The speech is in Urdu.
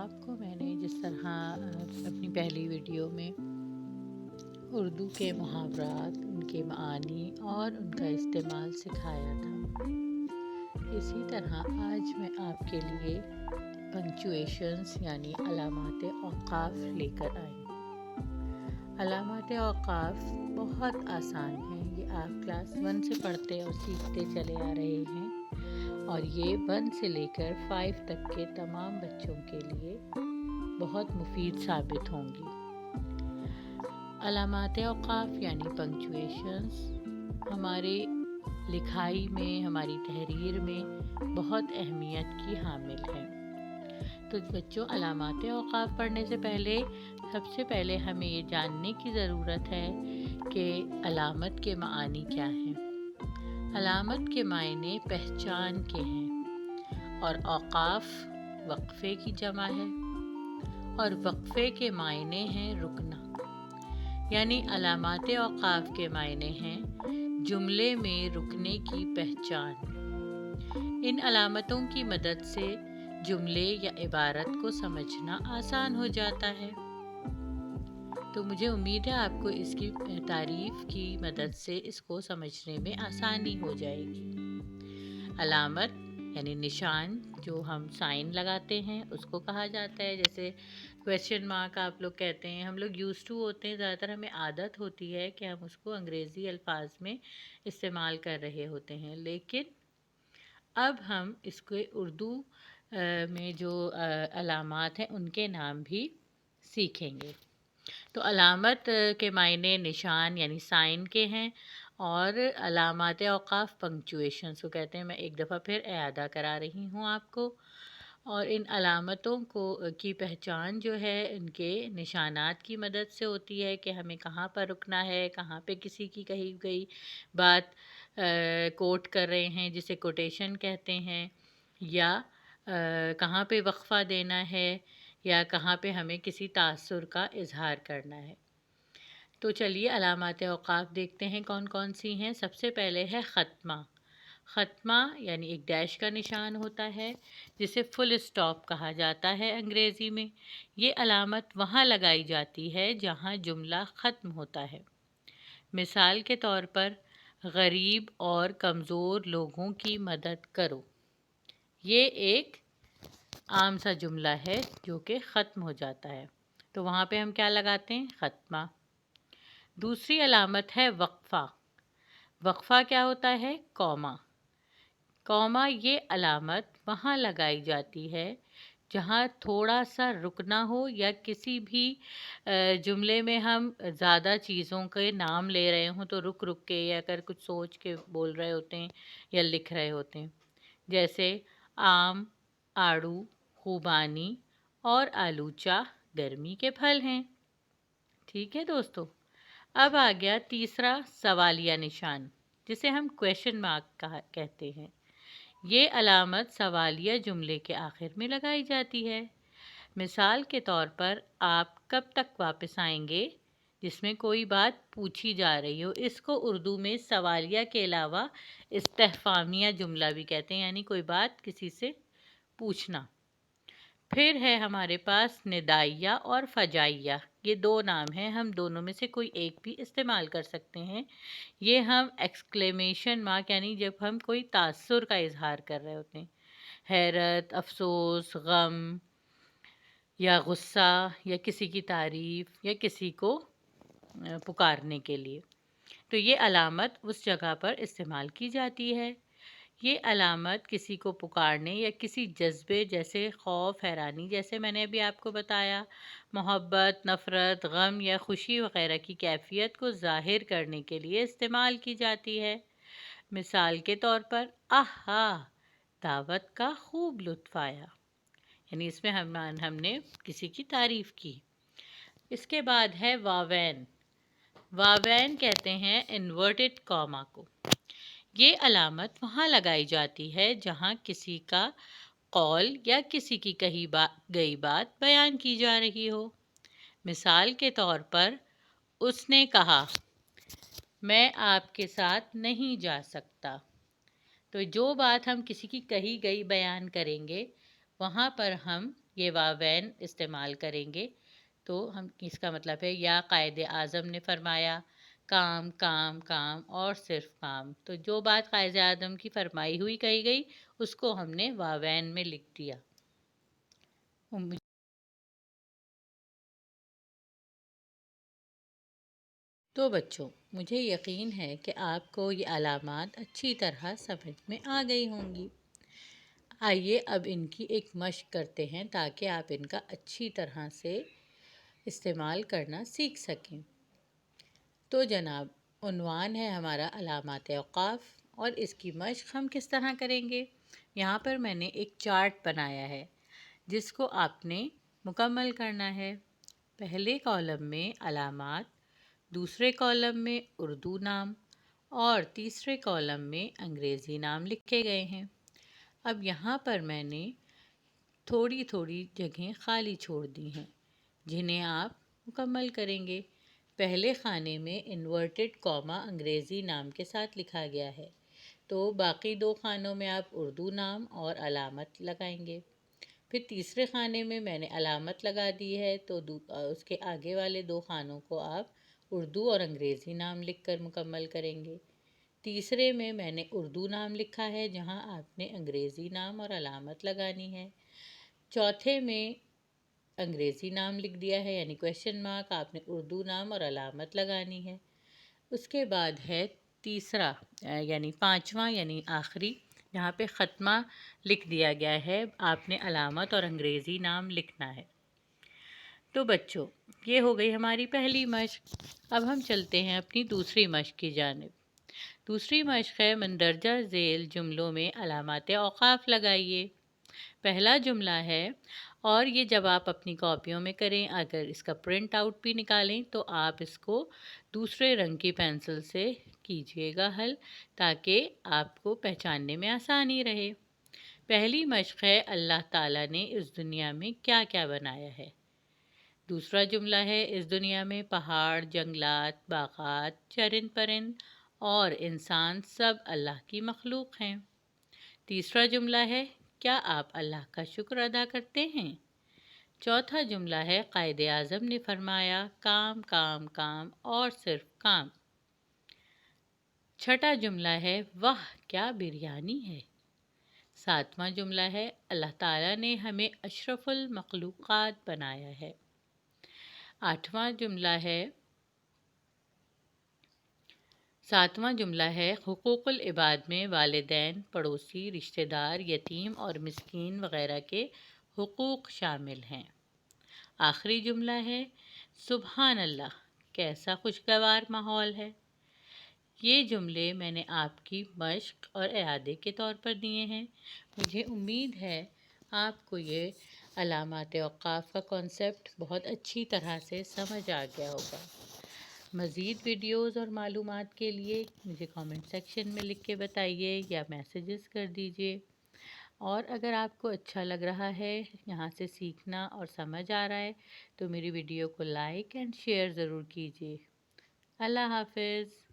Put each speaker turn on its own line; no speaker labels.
آپ کو میں نے جس طرح اپنی پہلی ویڈیو میں اردو کے محاورات، ان کے معانی اور ان کا استعمال سکھایا تھا، اسی طرح آج میں آپ کے لیے پنکچویشنز یعنی علامات اوقاف لے کر آئی ہوں۔ علامات اوقاف بہت آسان ہیں، یہ آپ کلاس 1 سے پڑھتے اور سیکھتے چلے آ رہے ہیں اور یہ 1 سے لے کر 5 تک کے تمام بچوں کے لیے بہت مفید ثابت ہوں گی۔ علامات اوقاف یعنی پنکچویشنز ہمارے لکھائی میں، ہماری تحریر میں بہت اہمیت کی حامل ہیں۔ تو بچوں، علامات اوقاف پڑھنے سے پہلے سب سے پہلے ہمیں یہ جاننے کی ضرورت ہے کہ علامت کے معانی کیا ہیں۔ علامت کے معنی پہچان کے ہیں اور اوقاف وقفے کی جمع ہے اور وقفے کے معنی ہیں رکنا، یعنی علامات اوقاف کے معنی ہیں جملے میں رکنے کی پہچان۔ ان علامتوں کی مدد سے جملے یا عبارت کو سمجھنا آسان ہو جاتا ہے۔ تو مجھے امید ہے آپ کو اس کی تعریف کی مدد سے اس کو سمجھنے میں آسانی ہو جائے گی۔ علامت یعنی نشان، جو ہم سائن لگاتے ہیں اس کو کہا جاتا ہے، جیسے کویسچن مارک آپ لوگ کہتے ہیں، ہم لوگ یوز ٹو ہوتے ہیں، زیادہ تر ہمیں عادت ہوتی ہے کہ ہم اس کو انگریزی الفاظ میں استعمال کر رہے ہوتے ہیں، لیکن اب ہم اس کو اردو میں جو علامات ہیں ان کے نام بھی سیکھیں گے۔ تو علامت کے معنی نشان یعنی سائن کے ہیں اور علامات اوقاف پنکچویشنز کو کہتے ہیں۔ میں ایک دفعہ پھر اعادہ کرا رہی ہوں آپ کو۔ اور ان علامتوں کی پہچان جو ہے ان کے نشانات کی مدد سے ہوتی ہے کہ ہمیں کہاں پر رکنا ہے، کہاں پہ کسی کی کہی گئی بات کوٹ کر رہے ہیں جسے کوٹیشن کہتے ہیں، یا کہاں پہ وقفہ دینا ہے، یا کہاں پہ ہمیں کسی تاثر کا اظہار کرنا ہے۔ تو چلیے علامات اوقاف دیکھتے ہیں کون کون سی ہیں۔ سب سے پہلے ہے ختمہ۔ ختمہ یعنی ایک ڈیش کا نشان ہوتا ہے جسے فل اسٹاپ کہا جاتا ہے انگریزی میں۔ یہ علامت وہاں لگائی جاتی ہے جہاں جملہ ختم ہوتا ہے۔ مثال کے طور پر، غریب اور کمزور لوگوں کی مدد کرو۔ یہ ایک عام سا جملہ ہے جو کہ ختم ہو جاتا ہے، تو وہاں پہ ہم کیا لگاتے ہیں؟ ختمہ۔ دوسری علامت ہے وقفہ۔ وقفہ کیا ہوتا ہے؟ کوما۔ کوما یہ علامت وہاں لگائی جاتی ہے جہاں تھوڑا سا رکنا ہو، یا کسی بھی جملے میں ہم زیادہ چیزوں کے نام لے رہے ہوں تو رک رک کے، یا اگر کچھ سوچ کے بول رہے ہوتے ہیں یا لکھ رہے ہوتے ہیں، جیسے آم، آڑو، خوبانی اور آلوچا گرمی کے پھل ہیں۔ ٹھیک ہے دوستو، اب آ گیا تیسرا سوالیہ نشان، جسے ہم کویسچن مارک کہتے ہیں۔ یہ علامت سوالیہ جملے کے آخر میں لگائی جاتی ہے۔ مثال کے طور پر، آپ کب تک واپس آئیں گے، جس میں کوئی بات پوچھی جا رہی ہو۔ اس کو اردو میں سوالیہ کے علاوہ استفہامیہ جملہ بھی کہتے ہیں، یعنی کوئی بات کسی سے پوچھنا۔ پھر ہے ہمارے پاس ندائیہ اور فجائیہ۔ یہ دو نام ہیں، ہم دونوں میں سے کوئی ایک بھی استعمال کر سکتے ہیں۔ یہ ہم ایکسکلیمیشن مارک یعنی جب ہم کوئی تاثر کا اظہار کر رہے ہوتے ہیں، حیرت، افسوس، غم یا غصہ، یا کسی کی تعریف، یا کسی کو پکارنے کے لیے، تو یہ علامت اس جگہ پر استعمال کی جاتی ہے۔ یہ علامت کسی کو پکارنے یا کسی جذبے جیسے خوف، حیرانی، جیسے میں نے ابھی آپ کو بتایا، محبت، نفرت، غم یا خوشی وغیرہ کی کیفیت کو ظاہر کرنے کے لیے استعمال کی جاتی ہے۔ مثال کے طور پر، آہا، دعوت کا خوب لطف آیا، یعنی اس میں ہم نے کسی کی تعریف کی۔ اس کے بعد ہے واوین۔ واوین کہتے ہیں انورٹڈ کاما کو۔ یہ علامت وہاں لگائی جاتی ہے جہاں کسی کا قول یا کسی کی کہی گئی بات بیان کی جا رہی ہو۔ مثال کے طور پر، اس نے کہا، میں آپ کے ساتھ نہیں جا سکتا۔ تو جو بات ہم کسی کی کہی گئی بیان کریں گے، وہاں پر ہم یہ واوین استعمال کریں گے تو ہم اس کا مطلب ہے یا قائد اعظم نے فرمایا کام کام کام اور صرف کام، تو جو بات قائد اعظم کی فرمائی ہوئی کہی گئی اس کو ہم نے واوین میں لکھ دیا۔ تو بچوں، مجھے یقین ہے کہ آپ کو یہ علامات اچھی طرح سمجھ میں آ گئی ہوں گی۔ آئیے اب ان کی ایک مشق کرتے ہیں تاکہ آپ ان کا اچھی طرح سے استعمال کرنا سیکھ سکیں۔ تو جناب، عنوان ہے ہمارا علامات اوقاف، اور اس کی مشق ہم کس طرح کریں گے؟ یہاں پر میں نے ایک چارٹ بنایا ہے جس کو آپ نے مکمل کرنا ہے۔ پہلے کالم میں علامات، دوسرے کالم میں اردو نام اور تیسرے کالم میں انگریزی نام لکھے گئے ہیں۔ اب یہاں پر میں نے تھوڑی تھوڑی جگہیں خالی چھوڑ دی ہیں جنہیں آپ مکمل کریں گے۔ پہلے خانے میں انورٹڈ کاما انگریزی نام کے ساتھ لکھا گیا ہے، تو باقی دو خانوں میں آپ اردو نام اور علامت لگائیں گے۔ پھر تیسرے خانے میں نے علامت لگا دی ہے، تو اس کے آگے والے دو خانوں کو آپ اردو اور انگریزی نام لکھ کر مکمل کریں گے۔ تیسرے میں نے اردو نام لکھا ہے جہاں آپ نے انگریزی نام اور علامت لگانی ہے۔ چوتھے میں انگریزی نام لکھ دیا ہے، یعنی کویشچن مارک، آپ نے اردو نام اور علامت لگانی ہے۔ اس کے بعد ہے تیسرا یعنی پانچواں یعنی آخری، یہاں پہ ختمہ لکھ دیا گیا ہے، آپ نے علامت اور انگریزی نام لکھنا ہے۔ تو بچوں، یہ ہو گئی ہماری پہلی مشق۔ اب ہم چلتے ہیں اپنی دوسری مشق کی جانب۔ دوسری مشق ہے مندرجہ ذیل جملوں میں علامات اوقاف لگائیے۔ پہلا جملہ ہے، اور یہ جب آپ اپنی کاپیوں میں کریں، اگر اس کا پرنٹ آؤٹ بھی نکالیں تو آپ اس کو دوسرے رنگ کی پینسل سے کیجیے گا حل، تاکہ آپ کو پہچاننے میں آسانی رہے۔ پہلی مشق ہے، اللہ تعالیٰ نے اس دنیا میں کیا کیا بنایا ہے۔ دوسرا جملہ ہے، اس دنیا میں پہاڑ، جنگلات، باغات، چرند پرند اور انسان سب اللہ کی مخلوق ہیں۔ تیسرا جملہ ہے، کیا آپ اللہ کا شکر ادا کرتے ہیں؟ چوتھا جملہ ہے، قائد اعظم نے فرمایا کام کام کام اور صرف کام۔ چھٹا جملہ ہے، واہ کیا بریانی ہے۔ ساتواں جملہ ہے، اللہ تعالیٰ نے ہمیں اشرف المخلوقات بنایا ہے۔ ساتواں جملہ ہے، حقوق العباد میں والدین، پڑوسی، رشتہ دار، یتیم اور مسکین وغیرہ کے حقوق شامل ہیں۔ آخری جملہ ہے، سبحان اللہ کیسا خوشگوار ماحول ہے۔ یہ جملے میں نے آپ کی مشق اور اعادے کے طور پر دیے ہیں۔ مجھے امید ہے آپ کو یہ علامات اوقاف کا کانسیپٹ بہت اچھی طرح سے سمجھ آ گیا ہوگا۔ مزید ویڈیوز اور معلومات کے لیے مجھے کامنٹ سیکشن میں لکھ کے بتائیے یا میسیجز کر دیجیے۔ اور اگر آپ کو اچھا لگ رہا ہے، یہاں سے سیکھنا اور سمجھ آ رہا ہے، تو میری ویڈیو کو لائک اینڈ شیئر ضرور کیجیے۔ اللہ حافظ۔